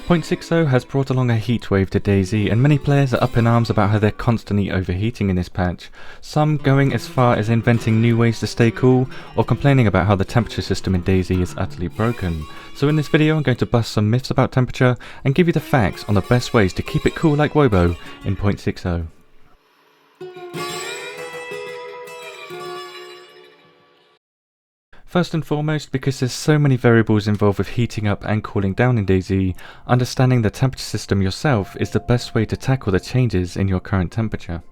0.60 has brought along a heatwave to DayZ, and many players are up in arms about how they're constantly overheating in this patch, some going as far as inventing new ways to stay cool, or complaining about how the temperature system in DayZ is utterly broken. So in this video I'm going to bust some myths about temperature, and give you the facts on the best ways to keep it cool like WOBO in 0.60. First and foremost, because there's so many variables involved with heating up and cooling down in DayZ, understanding the temperature system yourself is the best way to tackle the changes in your current temperature.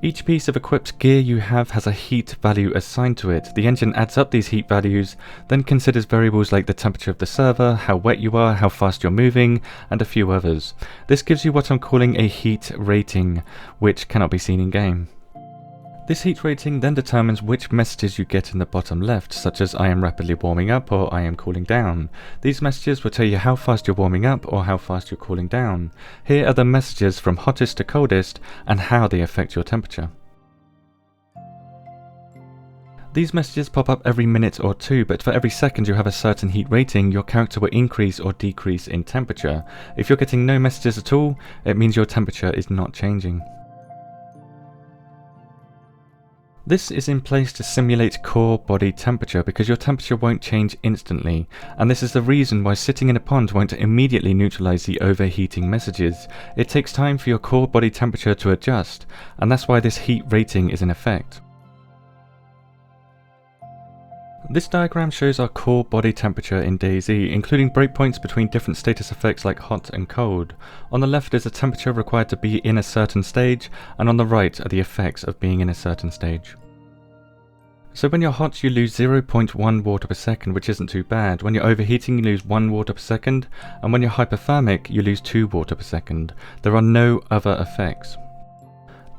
Each piece of equipped gear you have has a heat value assigned to it. The engine adds up these heat values, then considers variables like the temperature of the server, how wet you are, how fast you're moving, and a few others. This gives you what I'm calling a heat rating, which cannot be seen in game. This heat rating then determines which messages you get in the bottom left, such as I am rapidly warming up or I am cooling down. These messages will tell you how fast you're warming up or how fast you're cooling down. Here are the messages from hottest to coldest and how they affect your temperature. These messages pop up every minute or two, but for every second you have a certain heat rating, your character will increase or decrease in temperature. If you're getting no messages at all, it means your temperature is not changing. This is in place to simulate core body temperature because your temperature won't change instantly, and this is the reason why sitting in a pond won't immediately neutralize the overheating messages. It takes time for your core body temperature to adjust, and that's why this heat rating is in effect. This diagram shows our core body temperature in DayZ, including breakpoints between different status effects like hot and cold. On the left is the temperature required to be in a certain stage, and on the right are the effects of being in a certain stage. So when you're hot you lose 0.1 water per second, which isn't too bad. When you're overheating you lose 1 water per second, and when you're hyperthermic you lose 2 water per second. There are no other effects.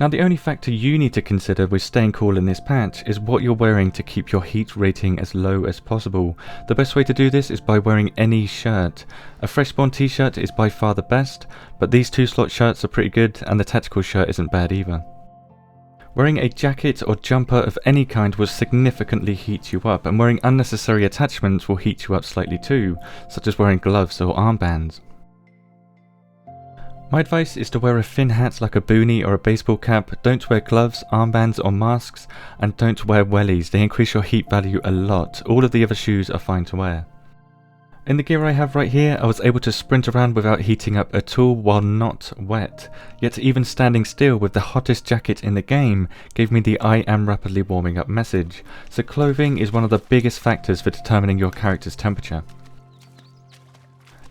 Now the only factor you need to consider with staying cool in this patch is what you're wearing to keep your heat rating as low as possible. The best way to do this is by wearing any shirt. A fresh spawn t-shirt is by far the best, but these 2-slot shirts are pretty good and the tactical shirt isn't bad either. Wearing a jacket or jumper of any kind will significantly heat you up, and wearing unnecessary attachments will heat you up slightly too, such as wearing gloves or armbands. My advice is to wear a thin hat like a boonie or a baseball cap. Don't wear gloves, armbands or masks, and don't wear wellies. They increase your heat value a lot. All of the other shoes are fine to wear. In the gear I have right here, I was able to sprint around without heating up at all while not wet. Yet even standing still with the hottest jacket in the game gave me the I am rapidly warming up message. So clothing is one of the biggest factors for determining your character's temperature.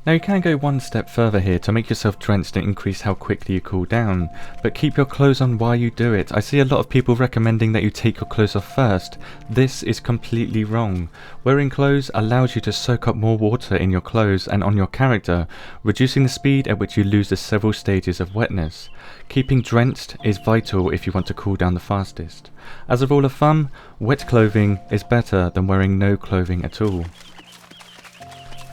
Now you can go one step further here to make yourself drenched and increase how quickly you cool down, but keep your clothes on while you do it. I see a lot of people recommending that you take your clothes off first. This is completely wrong. Wearing clothes allows you to soak up more water in your clothes and on your character, reducing the speed at which you lose the several stages of wetness. Keeping drenched is vital if you want to cool down the fastest. As a rule of thumb, wet clothing is better than wearing no clothing at all.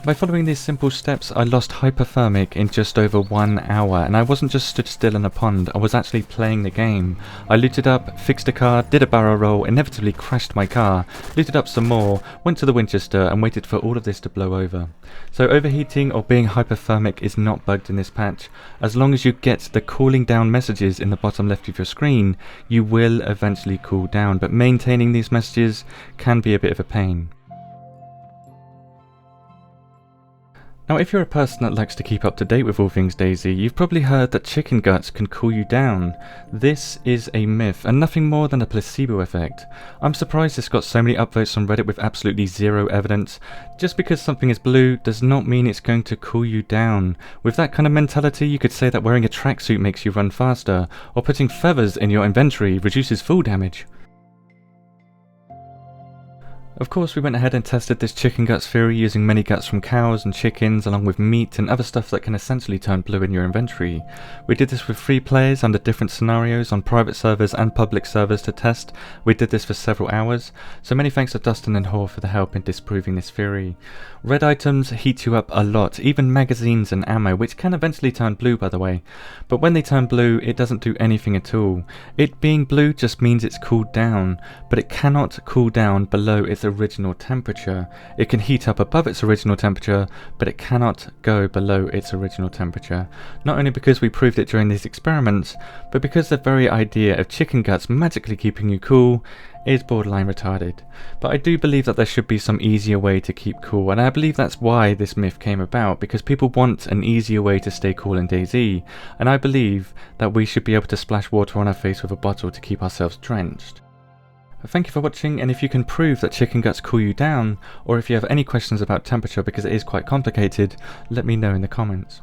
By following these simple steps, I lost hyperthermic in just over 1 hour, and I wasn't just stood still in a pond, I was actually playing the game. I looted up, fixed a car, did a barrel roll, inevitably crashed my car, looted up some more, went to the Winchester and waited for all of this to blow over. So overheating or being hyperthermic is not bugged in this patch. As long as you get the cooling down messages in the bottom left of your screen, you will eventually cool down, but maintaining these messages can be a bit of a pain. Now if you're a person that likes to keep up to date with all things DayZ, you've probably heard that chicken guts can cool you down. This is a myth and nothing more than a placebo effect. I'm surprised this got so many upvotes on Reddit with absolutely zero evidence. Just because something is blue does not mean it's going to cool you down. With that kind of mentality you could say that wearing a tracksuit makes you run faster, or putting feathers in your inventory reduces fall damage. Of course we went ahead and tested this chicken guts theory using many guts from cows and chickens along with meat and other stuff that can essentially turn blue in your inventory. We did this with 3 players under different scenarios on private servers and public servers to test. We did this for several hours, so many thanks to Dustin and Hor for the help in disproving this theory. Red items heat you up a lot, even magazines and ammo, which can eventually turn blue by the way. But when they turn blue it doesn't do anything at all. It being blue just means it's cooled down, but it cannot cool down below its original temperature. It can heat up above its original temperature, but it cannot go below its original temperature. Not only because we proved it during these experiments, but because the very idea of chicken guts magically keeping you cool is borderline retarded. But I do believe that there should be some easier way to keep cool, and I believe that's why this myth came about, because people want an easier way to stay cool in DayZ, and I believe that we should be able to splash water on our face with a bottle to keep ourselves drenched. Thank you for watching, and if you can prove that chicken guts cool you down, or if you have any questions about temperature because it is quite complicated, let me know in the comments.